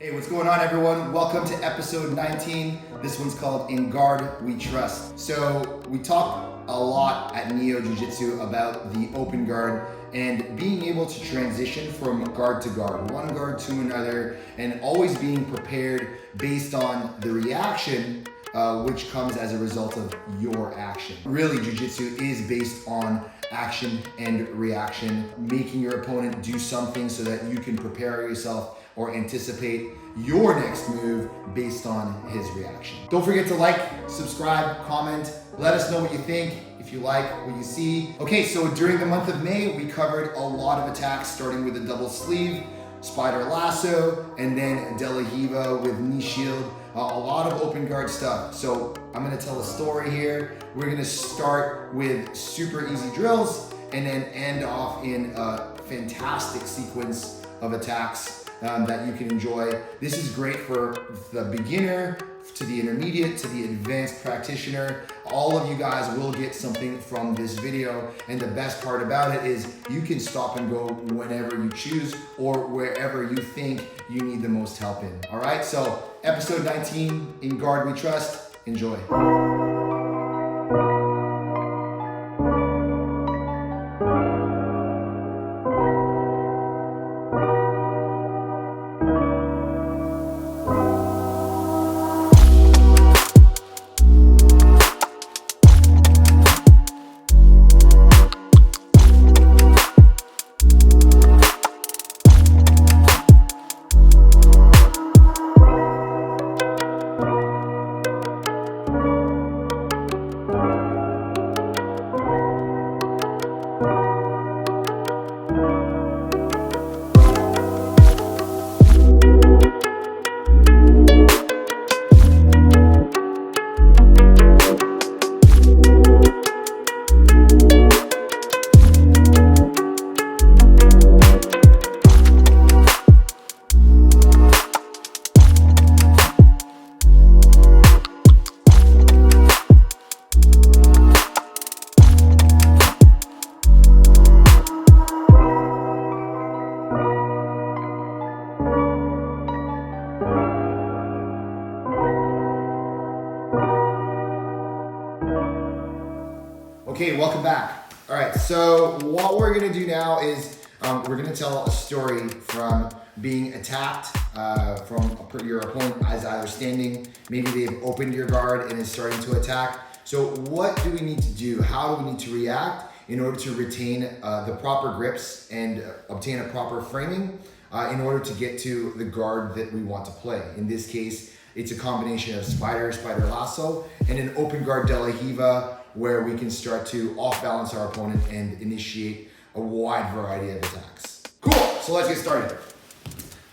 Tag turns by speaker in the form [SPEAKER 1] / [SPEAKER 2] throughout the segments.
[SPEAKER 1] Hey, what's going on, everyone? Welcome to episode 19. This one's called In Guard We Trust. So we talk a lot at Neo Jiu-Jitsu about the open guard and being able to transition from guard to guard, one guard to another, and always being prepared based on the reaction which comes as a result of your action. Really, Jiu-Jitsu is based on action and reaction, making your opponent do something so that you can prepare yourself or anticipate your next move based on his reaction. Don't forget to like, subscribe, comment, let us know what you think, if you like what you see. Okay, so during the month of May, we covered a lot of attacks, starting with a double sleeve, spider lasso, and then De La Hiva with knee shield. A lot of open guard stuff. So I'm gonna tell a story here. We're gonna start with super easy drills and then end off in a fantastic sequence of attacks that you can enjoy. This is great for the beginner, to the intermediate, to the advanced practitioner. All of you guys will get something from this video, and the best part about it is you can stop and go whenever you choose or wherever you think you need the most help in. All right, so episode 19, In Guard We Trust. Enjoy. Okay, welcome back. All right, so what we're gonna do now is we're gonna tell a story from being attacked from your opponent as either standing, maybe they've opened your guard and is starting to attack. So what do we need to do? How do we need to react in order to retain the proper grips and obtain a proper framing in order to get to the guard that we want to play? In this case, it's a combination of spider lasso, and an open guard De La Hiva, where we can start to off-balance our opponent and initiate a wide variety of attacks. Cool, so let's get started.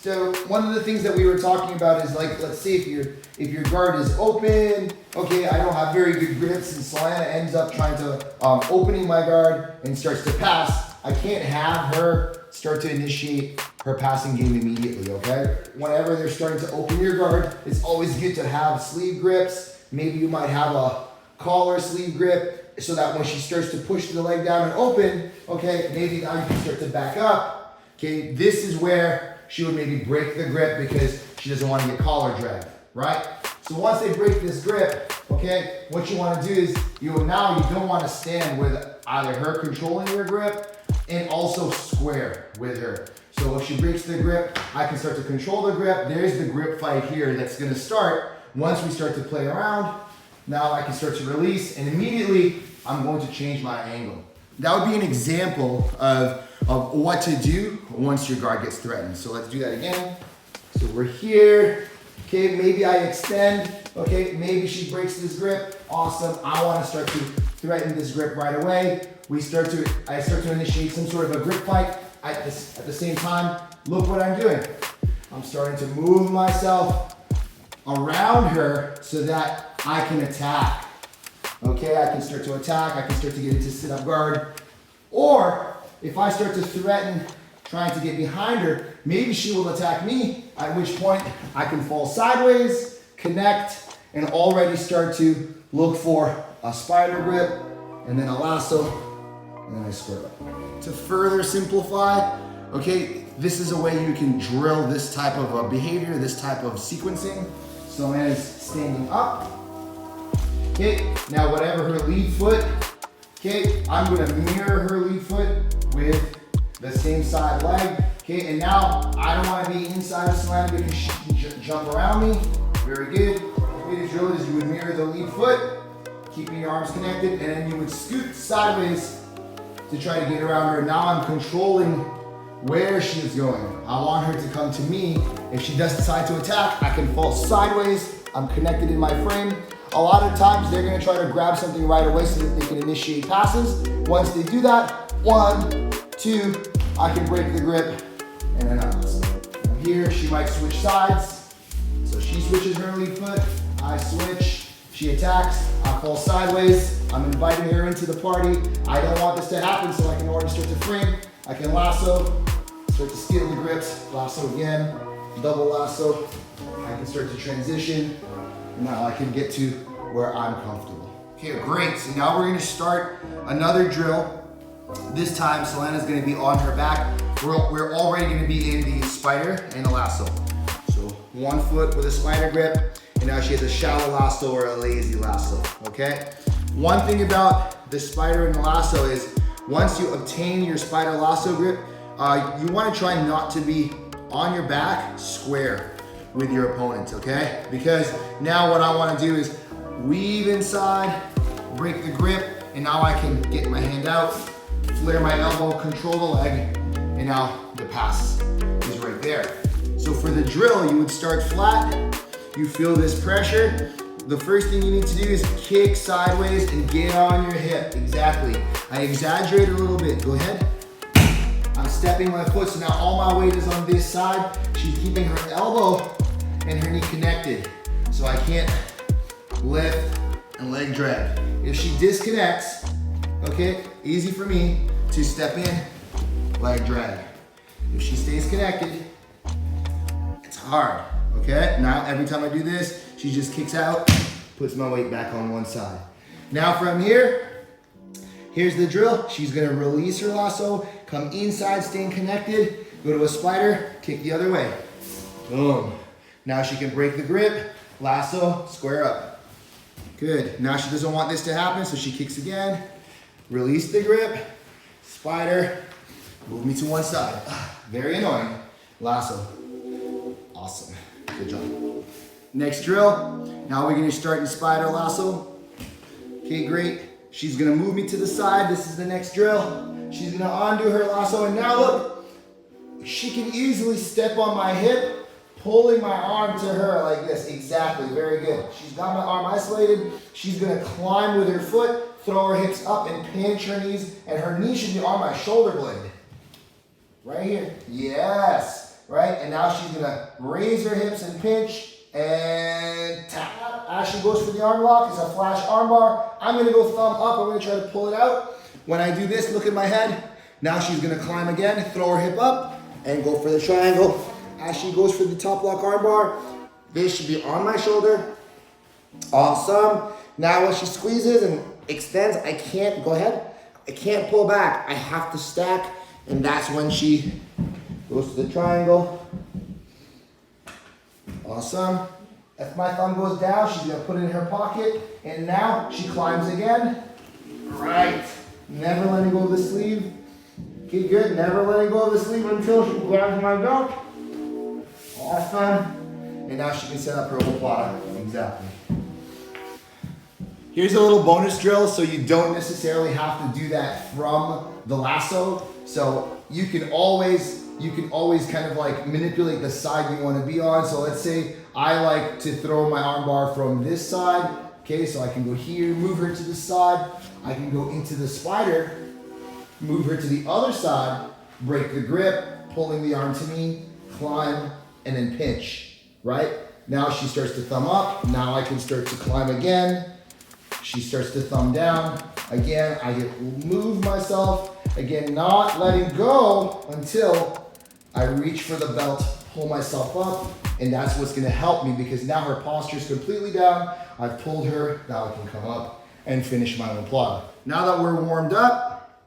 [SPEAKER 1] So one of the things that we were talking about is, like, let's say if your guard is open, okay, I don't have very good grips, and Solana ends up trying to opening my guard and starts to pass. I can't have her start to initiate her passing game immediately, okay? Whenever they're starting to open your guard, it's always good to have sleeve grips. Maybe you might have a collar sleeve grip so that when she starts to push the leg down and open, okay, maybe now you can start to back up. Okay, this is where she would maybe break the grip because she doesn't want to get collar dragged, right? So once they break this grip, okay, what you want to do is you don't want to stand with either her controlling your grip and also square with her. So if she breaks the grip, I can start to control the grip. There's the grip fight here that's going to start once we start to play around. Now I can start to release, and immediately I'm going to change my angle. That would be an example of what to do once your guard gets threatened. So let's do that again. So we're here. Okay, maybe I extend. Okay, maybe she breaks this grip. Awesome. I want to start to threaten this grip right away. I start to initiate some sort of a grip fight. At the same time, look what I'm doing. I'm starting to move myself around her so that I can attack. Okay, I can start to attack, I can start to get into sit-up guard. Or if I start to threaten trying to get behind her, maybe she will attack me, at which point I can fall sideways, connect, and already start to look for a spider grip, and then a lasso, and then I square up. To further simplify, okay, this is a way you can drill this type of behavior, this type of sequencing. So Alana's standing up. Okay, now whatever her lead foot, okay, I'm gonna mirror her lead foot with the same side leg. Okay, and now I don't wanna be inside of Solana because she can jump around me. Very good. The way to drill it is you would mirror the lead foot, keeping your arms connected, and then you would scoot sideways to try to get around her. Now I'm controlling where she is going. I want her to come to me. If she does decide to attack, I can fall sideways. I'm connected in my frame. A lot of times they're gonna try to grab something right away so that they can initiate passes. Once they do that, 1, 2, I can break the grip and then I'm here. She might switch sides. So she switches her lead foot, I switch, she attacks, I fall sideways. I'm inviting her into the party. I don't want this to happen, so I can already start to frame. I can lasso, start to steal the grips, lasso again, double lasso. I can start to transition. Now I can get to where I'm comfortable. Okay, great. So now we're gonna start another drill. This time, Solana's gonna be on her back. We're already gonna be in the spider and the lasso. So 1 foot with a spider grip, and now she has a shallow lasso or a lazy lasso, okay? One thing about the spider and the lasso is once you obtain your spider lasso grip, you wanna try not to be on your back square with your opponent, okay? Because now what I wanna do is weave inside, break the grip, and now I can get my hand out, flare my elbow, control the leg, and now the pass is right there. So for the drill, you would start flat, you feel this pressure. The first thing you need to do is kick sideways and get on your hip, exactly. I exaggerate a little bit, go ahead. I'm stepping my foot, so now all my weight is on this side. She's keeping her elbow and her knee connected, so I can't lift and leg drag. If she disconnects, okay, easy for me to step in, leg drag. If she stays connected, it's hard, okay? Now every time I do this, she just kicks out, puts my weight back on one side. Now from here, here's the drill. She's gonna release her lasso, come inside, staying connected, go to a spider, kick the other way. Boom. Now she can break the grip, lasso, square up. Good. Now she doesn't want this to happen, so she kicks again, release the grip, spider, move me to one side. Very annoying. Lasso. Awesome. Good job. Next drill. Now we're gonna start in spider lasso. Okay, great. She's gonna move me to the side. This is the next drill. She's gonna undo her lasso, and now look, she can easily step on my hip, pulling my arm to her like this. Exactly, very good. She's got my arm isolated. She's gonna climb with her foot, throw her hips up and pinch her knees, and her knee should be on my shoulder blade. Right here, yes, right? And now she's gonna raise her hips and pinch and tap. As she goes for the arm lock, it's a flash arm bar. I'm gonna go thumb up, I'm gonna try to pull it out. When I do this, look at my head. Now she's gonna climb again, throw her hip up, and go for the triangle. As she goes for the top lock arm bar, this should be on my shoulder. Awesome. Now when she squeezes and extends, I can't, go ahead. I can't pull back, I have to stack, and that's when she goes to the triangle. Awesome. If my thumb goes down, she's gonna put it in her pocket, and now she climbs again. Right. Never letting go of the sleeve. Okay, good. Never letting go of the sleeve until she grabs my belt. Awesome. And now she can set up her omoplata. Exactly. Here's a little bonus drill, so you don't necessarily have to do that from the lasso. So you can always kind of like manipulate the side you want to be on. So let's say I like to throw my arm bar from this side. Okay, so I can go here, move her to the side. I can go into the spider, move her to the other side, break the grip, pulling the arm to me, climb, and then pinch, right? Now she starts to thumb up. Now I can start to climb again. She starts to thumb down. Again, I move myself. Again, not letting go until I reach for the belt, pull myself up, and that's what's gonna help me because now her posture is completely down. I've pulled her, now I can come up and finish my omoplata. Now that we're warmed up,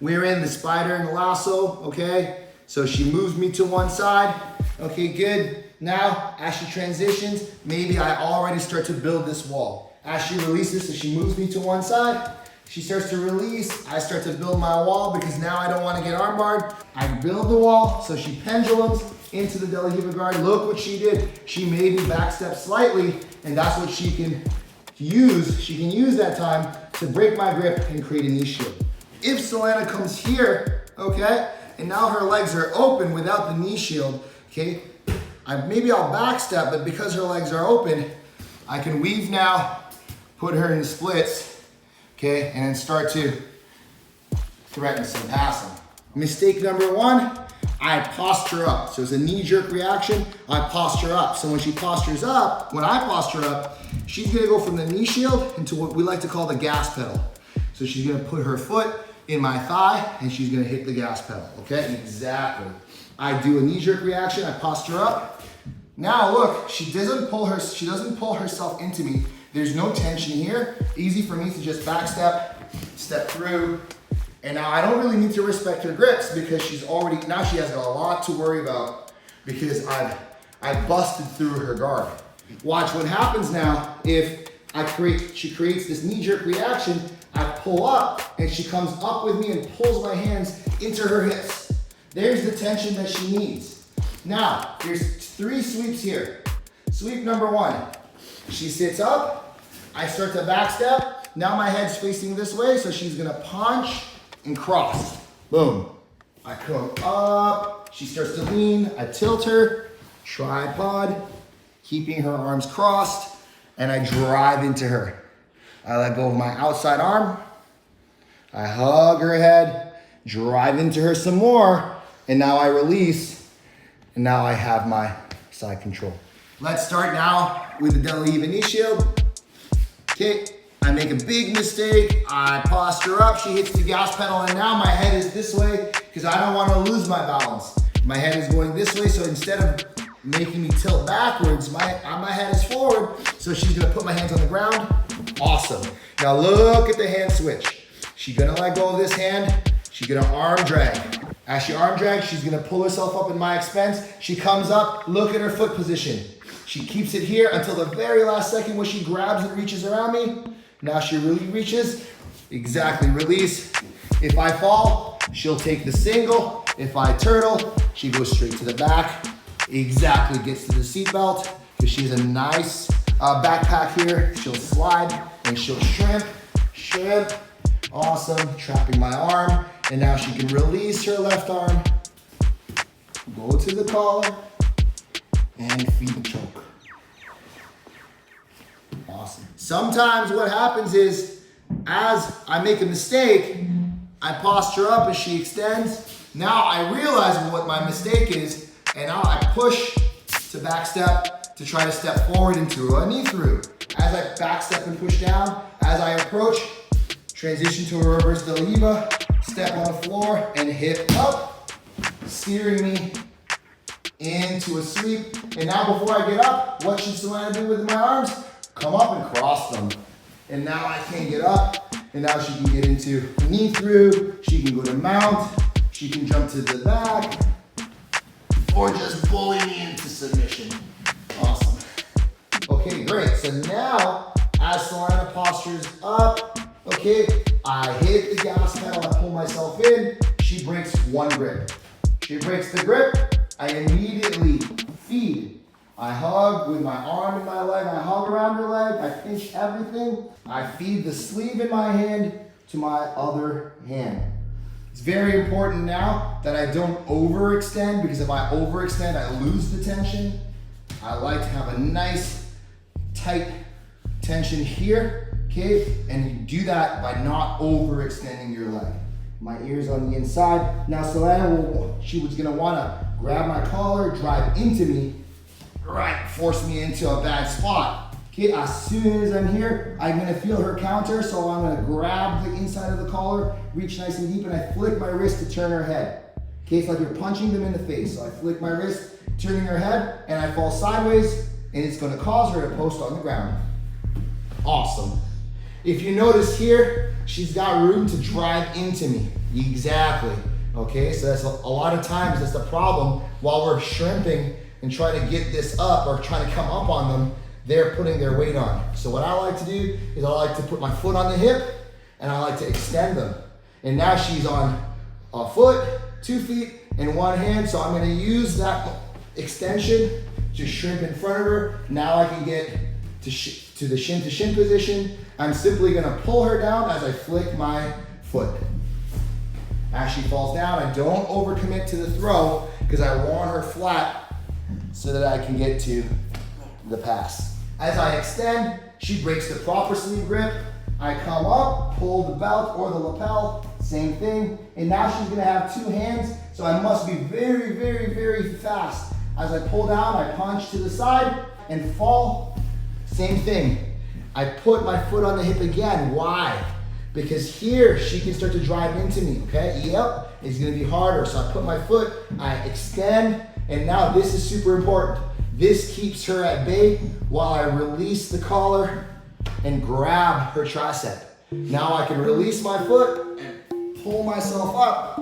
[SPEAKER 1] we're in the spider and the lasso, okay? So she moves me to one side. Okay, good. Now, as she transitions, maybe I already start to build this wall. As she releases, so she moves me to one side. She starts to release. I start to build my wall because now I don't want to get armbarred. I build the wall, so she pendulums into the De La Riva guard. Look what she did. She made me backstep slightly, and that's what she can use. She can use that time to break my grip and create a knee shield. If Solana comes here, okay, and now her legs are open without the knee shield, okay, maybe I'll backstep, but because her legs are open, I can weave now, put her in splits, okay, and then start to threaten some passing. Mistake number one, I posture up. So it's a knee-jerk reaction, I posture up. So when she postures up, when I posture up, she's gonna go from the knee shield into what we like to call the gas pedal. So she's gonna put her foot in my thigh and she's gonna hit the gas pedal, okay? Exactly. I do a knee-jerk reaction, I posture up. Now look, she doesn't pull herself into me. There's no tension here. Easy for me to just backstep, step through. And now I don't really need to respect her grips because now she has a lot to worry about because I busted through her guard. Watch what happens now if she creates this knee-jerk reaction, I pull up and she comes up with me and pulls my hands into her hips. There's the tension that she needs. Now, there's 3 sweeps here. Sweep number 1, she sits up, I start to backstep. Now my head's facing this way, so she's gonna punch and cross. Boom. I come up, she starts to lean, I tilt her, tripod, keeping her arms crossed, and I drive into her. I let go of my outside arm, I hug her head, drive into her some more, and now I release, and now I have my side control. Let's start now with the De La Riva knee shield. Okay, I make a big mistake, I posture up, she hits the gas pedal, and now my head is this way because I don't want to lose my balance. My head is going this way, so instead of making me tilt backwards, my head is forward, so she's gonna put my hands on the ground. Awesome. Now look at the hand switch. She's gonna let go of this hand, she's gonna arm drag. As she arm drags, she's gonna pull herself up in my expense. She comes up, look at her foot position. She keeps it here until the very last second when she grabs and reaches around me. Now she really reaches, exactly, release. If I fall, she'll take the single. If I turtle, she goes straight to the back. Exactly, gets to the seatbelt, because she has a nice backpack here. She'll slide and she'll shrimp. Awesome, trapping my arm. And now she can release her left arm, go to the collar, and feed the choke. Awesome. Sometimes what happens is, as I make a mistake, I posture up as she extends. Now I realize what my mistake is, and now I push to backstep to try to step forward into a knee through. As I backstep and push down, as I approach, transition to a reverse De La Riva, step on the floor and hip up, steering me into a sweep. And now before I get up, what should Solana do with my arms? Come up and cross them. And now I can get up, and now she can get into knee through, she can go to mount, she can jump to the back, or just bully me into submission. Awesome. Okay, great. So now, as Solana postures up, okay, I hit the gas pedal, I pull myself in, she breaks one grip. She breaks the grip, I immediately feed. I hug with my arm and my leg, I hug around her leg, I pinch everything. I feed the sleeve in my hand to my other hand. It's very important now that I don't overextend, because if I overextend, I lose the tension. I like to have a nice, tight tension here, okay? And you do that by not overextending your leg. My ear's on the inside. Now Solana, she was gonna wanna grab my collar, drive into me, right, force me into a bad spot. Okay, as soon as I'm here, I'm gonna feel her counter, so I'm gonna grab the inside of the collar, reach nice and deep, and I flick my wrist to turn her head. Okay, it's like you're punching them in the face. So I flick my wrist, turning her head, and I fall sideways, and it's gonna cause her to post on the ground. Awesome. If you notice here, she's got room to drive into me. Exactly. Okay, so that's a lot of times that's the problem. While we're shrimping and trying to get this up or trying to come up on them, they're putting their weight on. So what I like to do is I like to put my foot on the hip and I like to extend them. And now she's on a foot, 2 feet, and one hand. So I'm gonna use that extension to shrimp in front of her. Now I can get to the shin to shin position. I'm simply gonna pull her down as I flick my foot. As she falls down, I don't overcommit to the throw because I want her flat so that I can get to the pass. As I extend, she breaks the proper sleeve grip. I come up, pull the belt or the lapel, same thing. And now she's gonna have 2 hands, so I must be very, very, very fast. As I pull down, I punch to the side and fall, same thing. I put my foot on the hip again. Why? Because here she can start to drive into me, okay? Yep, it's gonna be harder. So I put my foot, I extend, and now this is super important. This keeps her at bay while I release the collar and grab her tricep. Now I can release my foot and pull myself up.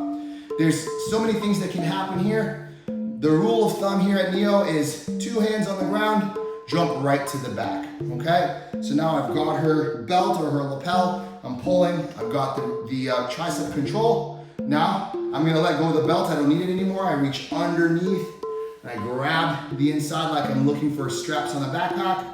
[SPEAKER 1] There's so many things that can happen here. The rule of thumb here at Neo is 2 hands on the ground, jump right to the back, okay? So now I've got her belt or her lapel, I'm pulling, I've got the tricep control. Now I'm gonna let go of the belt, I don't need it anymore. I reach underneath and I grab the inside like I'm looking for straps on a backpack.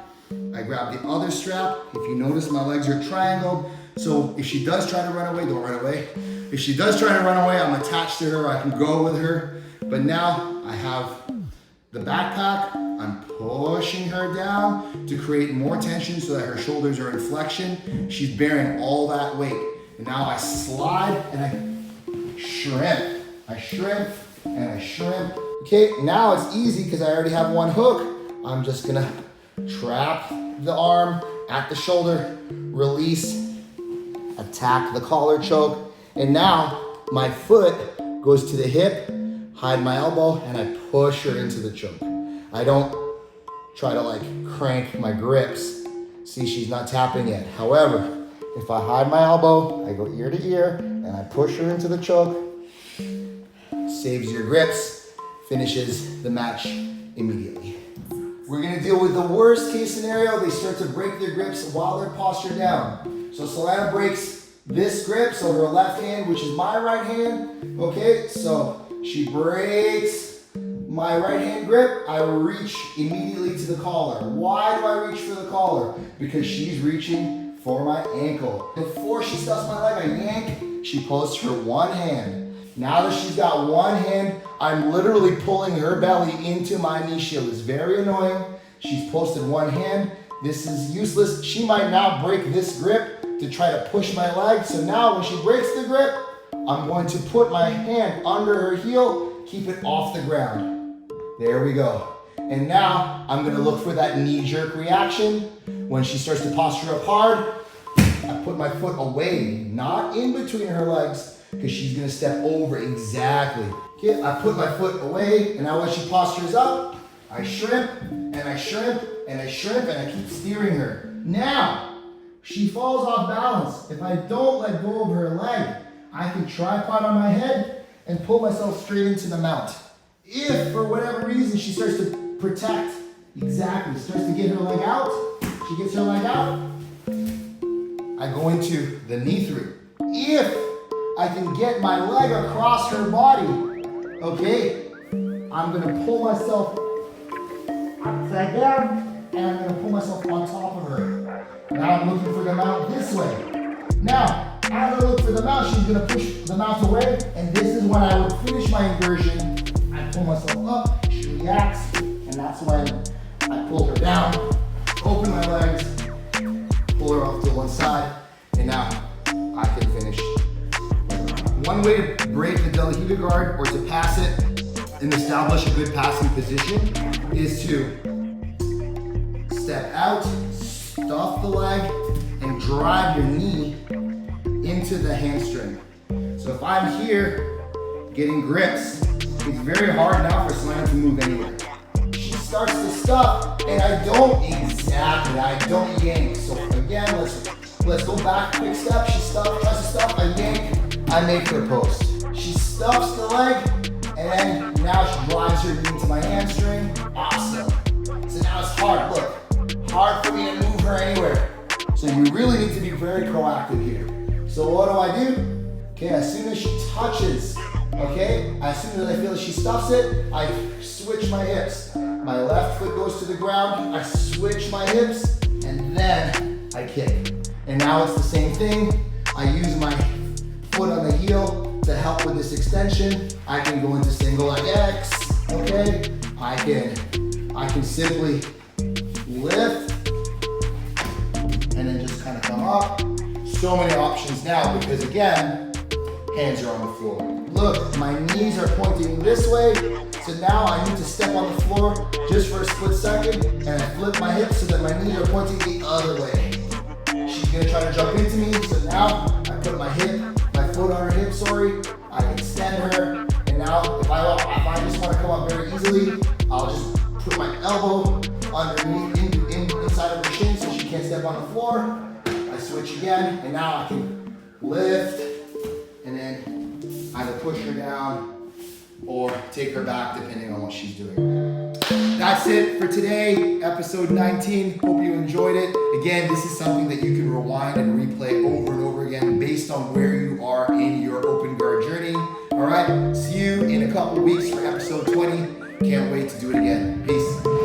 [SPEAKER 1] I grab the other strap. If you notice, my legs are triangled. So if she does try to run away, don't run away. If she does try to run away, I'm attached to her, I can go with her. But now I have the backpack, I'm pushing her down to create more tension so that her shoulders are in flexion. She's bearing all that weight. And now I slide and I shrimp. I shrimp and I shrimp. Okay, now it's easy because I already have one hook. I'm just gonna trap the arm at the shoulder, release, attack the collar choke. And now my foot goes to the hip, hide my elbow, and I push her into the choke. I don't try to like crank my grips. See, she's not tapping yet. However, if I hide my elbow, I go ear to ear, and I push her into the choke, saves your grips, finishes the match immediately. We're gonna deal with the worst case scenario. They start to break their grips while they're postured down. So Solana breaks this grip, so her left hand, which is my right hand, okay? So she breaks my right hand grip, I reach immediately to the collar. Why do I reach for the collar? Because she's reaching for my ankle. Before she stuffs my leg, I yank, she posts her one hand. Now that she's got one hand, I'm literally pulling her belly into my knee shield. It's very annoying. She's posted one hand. This is useless. She might now break this grip to try to push my leg. So now when she breaks the grip, I'm going to put my hand under her heel, keep it off the ground. There we go. And now I'm gonna look for that knee-jerk reaction. When she starts to posture up hard, I put my foot away, not in between her legs, because she's gonna step over exactly. Okay, I put my foot away, and now when she postures up, I shrimp, and I shrimp, and I shrimp, and I keep steering her. Now, she falls off balance. If I don't let go of her leg, I can tripod on my head and pull myself straight into the mount. If, for whatever reason, she starts to protect, exactly, starts to get her leg out, she gets her leg out, I go into the knee through. If I can get my leg across her body, okay, I'm gonna pull myself upside down, and I'm gonna pull myself on top of her. Now I'm looking for the mount this way. Now, as I look for the mount, she's gonna push the mount away, and this is when I would finish my inversion. I pull myself up, she reacts, and that's when I pull her down, open my legs, pull her off to one side, and now I can finish. One way to break the Delahita guard or to pass it and establish a good passing position is to step out, stuff the leg, and drive your knee into the hamstring. So if I'm here getting grips, it's very hard now for Solana to move anywhere. She starts to stuff, and I don't yank. So again, let's go back, quick step. She tries to stuff, I yank, I make her post. She stuffs the leg, and then now she drives her knee to my hamstring. Awesome. So now it's hard, look. Hard for me to move her anywhere. So you really need to be very proactive here. So what do? Okay, as soon as she touches, okay, as soon as I feel that she stuffs it, I switch my hips. My left foot goes to the ground, I switch my hips, and then I kick. And now it's the same thing. I use my foot on the heel to help with this extension. I can go into single leg X, okay? I can simply lift and then just kind of come up. So many options now because again, hands are on the floor. Look, my knees are pointing this way, so now I need to step on the floor just for a split second, and I flip my hips so that my knees are pointing the other way. She's gonna try to jump into me, so now I put my foot on her hip, I extend her, and now if I just wanna come up very easily, I'll just put my elbow underneath, inside of her shin so she can't step on the floor. I switch again, and now I can lift, and then either push her down or take her back depending on what she's doing. That's it for today, episode 19. Hope you enjoyed it. Again, this is something that you can rewind and replay over and over again based on where you are in your open guard journey. All right, see you in a couple weeks for episode 20. Can't wait to do it again. Peace.